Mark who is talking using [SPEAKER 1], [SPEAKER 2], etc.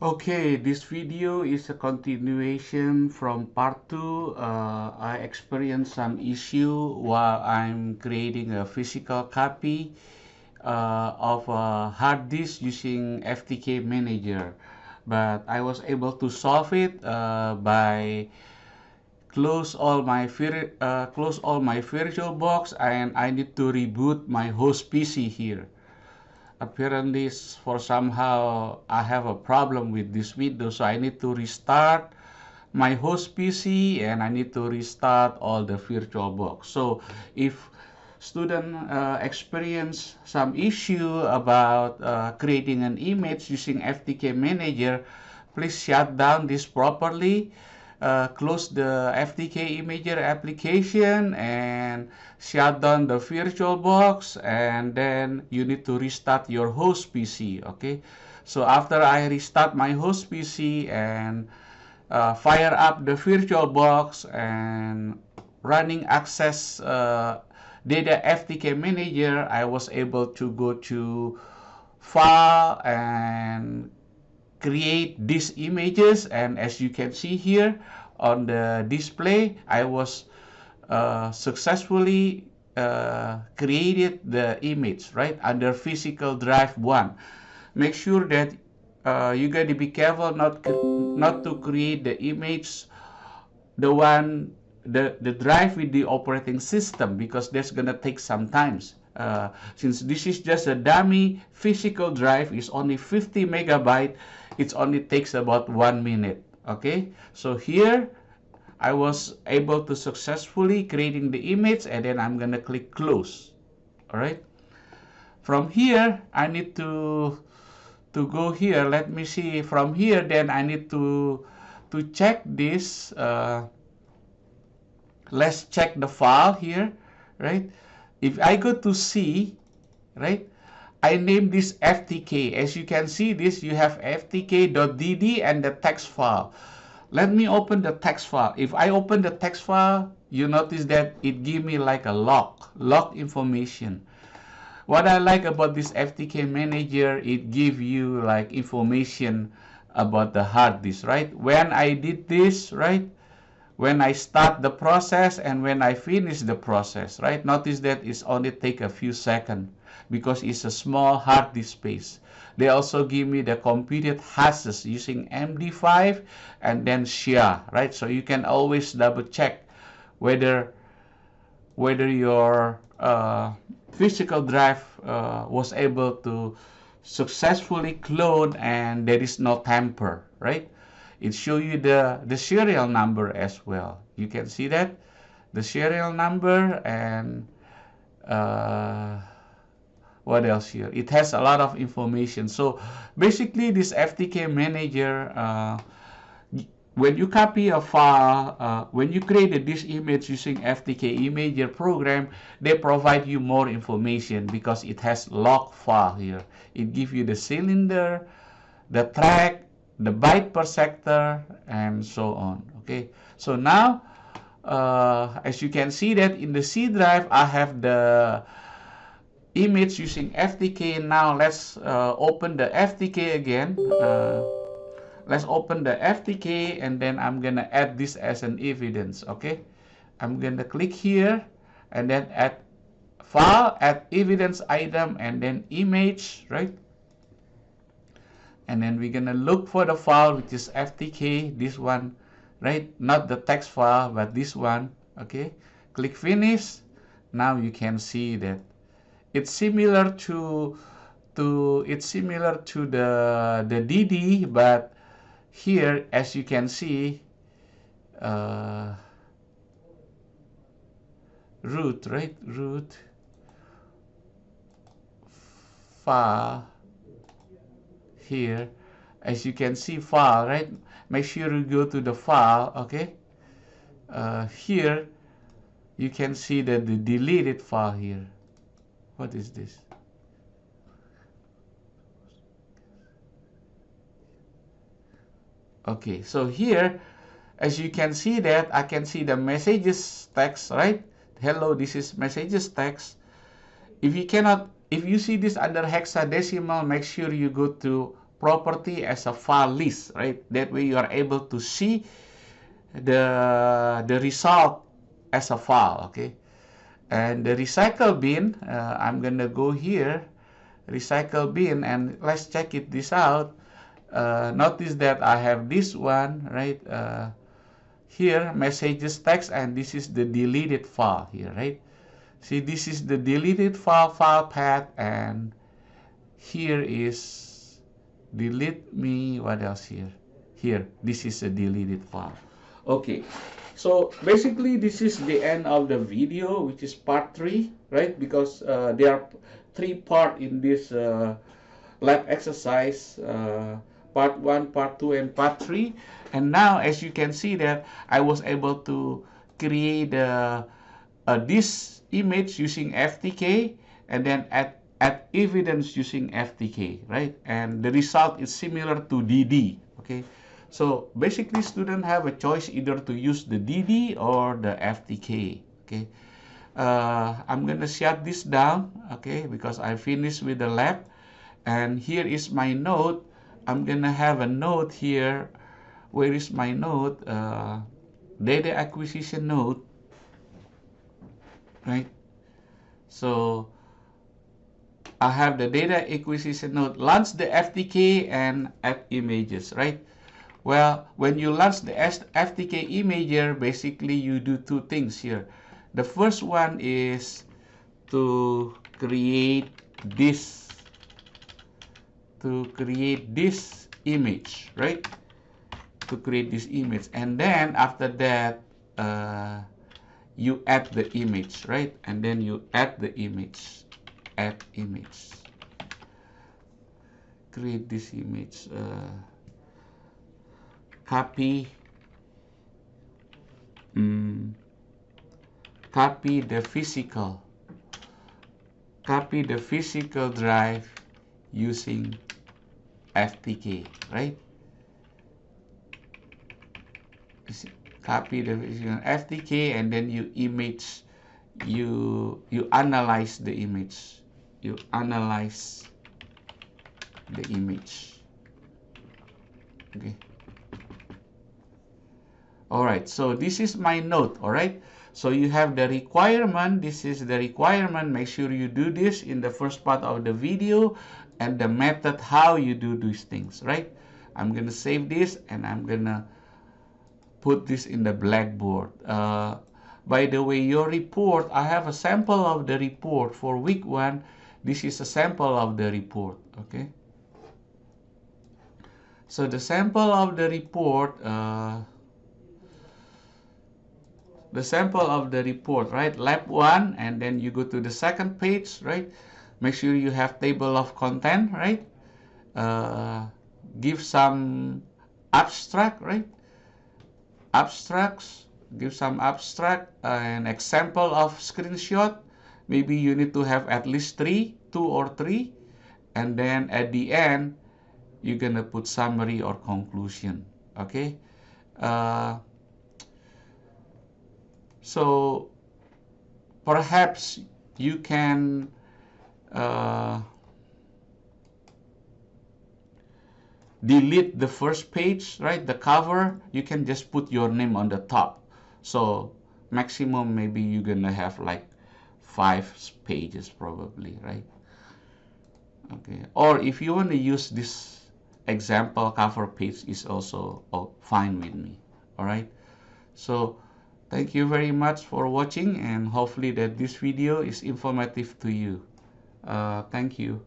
[SPEAKER 1] Okay, this video is a continuation from part 2. I experienced some issue while I'm creating a physical copy of a hard disk using FTK Manager. But I was able to solve it by close all my virtual box, and I need to reboot my host PC here. Apparently for somehow I have a problem with this window, so I need to restart my host PC and I need to restart all the virtual box. So if student experience some issue about creating an image using FTK Manager, please shut down this properly, close the FTK Imager application and shut down the virtual box, and then you need to restart your host PC. Okay, so after I restart my host PC and fire up the virtual box and running access data FTK Manager, I was able to go to file and create these images, and as you can see here on the display, I was successfully created the image right under physical drive 1. Make sure that you got to be careful not to create the image the drive with the operating system, because that's gonna take some time. Since this is just a dummy physical drive, is only 50 megabyte, it only takes about 1 minute. Okay, so here I was able to successfully creating the image, and then I'm gonna click close. All right, from here I need to go here. Let me see from here. Then I need to check this. Let's check the file here, right? If I go to C, right, I name this FTK. As you can see this, you have ftk.dd and the text file. Let me open the text file. If I open the text file, you notice that it give me like a log information. What I like about this FTK Manager, it give you like information about the hard disk, right? When I did this, right? When I start the process and when I finish the process, right? Notice that it's only take a few seconds because it's a small hard disk space. They also give me the computed hashes using MD5 and then SHA, right? So you can always double check whether your physical drive was able to successfully clone and there is no tamper, right? It shows you the serial number as well. You can see that the serial number, and what else here? It has a lot of information. So basically this FTK Manager, when you copy a file, when you create this image using FTK Imager program, they provide you more information because it has log file here. It gives you the cylinder, the track, the byte per sector, and so on. Okay, so now as you can see that in the C drive I have the image using FTK. Now let's open the FTK again. Let's open the FTK and then I'm gonna add this as an evidence. Okay, I'm gonna click here and then add file, add evidence item, and then image, right? And then we're gonna look for the file which is FTK, this one, right? Not the text file, but this one. Okay, click finish. Now you can see that it's similar to the DD, but here as you can see root, right? Root file here, as you can see file, right? Make sure you go to the file. Okay, here you can see that the deleted file here. What is this? Okay, so here as you can see that I can see the messages text, right? Hello, this is messages text. If you see this under hexadecimal, make sure you go to property as a file list, right? That way you are able to see the result as a file, okay? And the recycle bin, I'm gonna go here, recycle bin, and let's check this out. Notice that I have this one, right? Here, messages text, and this is the deleted file here, right? See, this is the deleted file path, and here is delete me. What else here? Here, this is a deleted file. Okay, so basically this is the end of the video, which is part 3, right? Because there are 3 parts in this lab exercise, part 1, part 2, and part 3. And now, as you can see that I was able to create this image using FTK, and then add evidence using FTK, right? And the result is similar to DD, okay? So basically, students have a choice either to use the DD or the FTK, okay? I'm gonna shut this down, okay, because I finished with the lab. And here is my node. I'm gonna have a node here. Where is my node? Data acquisition node, right? So I have the data acquisition node, launch the FTK and add images, right? Well, when you launch the FTK imager, basically you do 2 things here. The first one is to create this image, right? To create this image, and then after that you add the image, right? And then you add the image, create this image, copy the physical drive using FTK, right? Copy the FTK, and then you analyze the image. Okay. All right, so this is my node. All right, so you have the requirement. This is the requirement. Make sure you do this in the first part of the video, and the method how you do these things, right? I'm gonna save this, and I'm gonna put this in the Blackboard. By the way, your report, I have a sample of the report for week 1. This is a sample of the report, okay? So the sample of the report, right? Lab 1, and then you go to the second page, right? Make sure you have table of content, right? Give some abstract, right? Give some abstract, an example of screenshot. Maybe you need to have at least 2 or 3, and then at the end you're gonna put summary or conclusion, okay? So perhaps you can delete the first page, right? The cover, you can just put your name on the top. So maximum maybe you're gonna have like 5 pages probably, right? Okay, or if you want to use this example cover page is also fine with me. All right, so thank you very much for watching, and hopefully that this video is informative to you. Thank you.